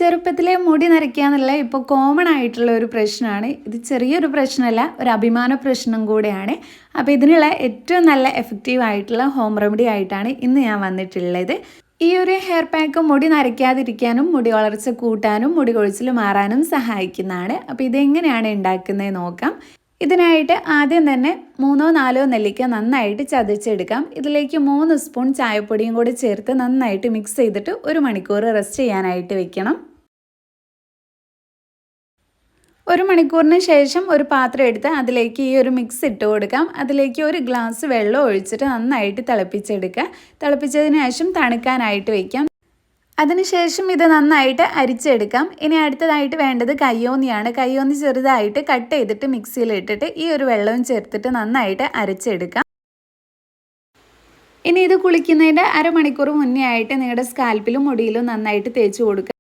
ചെറുപ്പത്തിലെ മുടി നരയ്ക്കുക എന്നുള്ള ഇപ്പോൾ കോമൺ ആയിട്ടുള്ള ഒരു പ്രശ്നമാണ്. ഇത് ചെറിയൊരു പ്രശ്നമല്ല, ഒരു അഭിമാന പ്രശ്നം കൂടെയാണ്. അപ്പോൾ ഇതിനുള്ള ഏറ്റവും നല്ല എഫക്റ്റീവ് ആയിട്ടുള്ള ഹോം റെമഡി ആയിട്ടാണ് ഇന്ന് ഞാൻ വന്നിട്ടുള്ളത്. ഈ ഒരു ഹെയർ പാക്ക് മുടി നരയ്ക്കാതിരിക്കാനും മുടി വളർച്ച കൂട്ടാനും മുടി കൊഴിച്ചിൽ മാറാനും സഹായിക്കുന്നതാണ്. അപ്പോൾ ഇതെങ്ങനെയാണ് ഉണ്ടാക്കുന്നത് നോക്കാം. ഇതിനായിട്ട് ആദ്യം തന്നെ 3-4 നെല്ലിക്ക നന്നായിട്ട് ചതച്ചെടുക്കാം. ഇതിലേക്ക് 3 സ്പൂൺ ചായപ്പൊടിയും കൂടി ചേർത്ത് നന്നായിട്ട് മിക്സ് ചെയ്തിട്ട് 1 മണിക്കൂർ റെസ്റ്റ് ചെയ്യാനായിട്ട് വെക്കണം. 1 മണിക്കൂറിന് ശേഷം ഒരു പാത്രം എടുത്ത് അതിലേക്ക് ഈ ഒരു മിക്സ് ഇട്ട് കൊടുക്കാം. അതിലേക്ക് 1 ഗ്ലാസ് വെള്ളം ഒഴിച്ചിട്ട് നന്നായിട്ട് തിളപ്പിച്ചെടുക്കുക. തിളപ്പിച്ചതിന് ശേഷം തണുക്കാനായിട്ട് വയ്ക്കാം. അതിനുശേഷം ഇത് നന്നായിട്ട് അരിച്ചെടുക്കാം. ഇനി അടുത്തതായിട്ട് വേണ്ടത് കയ്യോന്നിയാണ്. കയ്യോന്നി ചെറുതായിട്ട് കട്ട് ചെയ്തിട്ട് മിക്സിയിൽ ഇട്ടിട്ട് ഈ ഒരു വെള്ളവും ചേർത്തിട്ട് നന്നായിട്ട് അരച്ചെടുക്കാം. ഇനി ഇത് കുളിക്കുന്നതിൻ്റെ അരമണിക്കൂർ മുന്നേ ആയിട്ട് നിങ്ങളുടെ സ്കാൽപ്പിലും മുടിയിലും നന്നായിട്ട് തേച്ച് കൊടുക്കുക.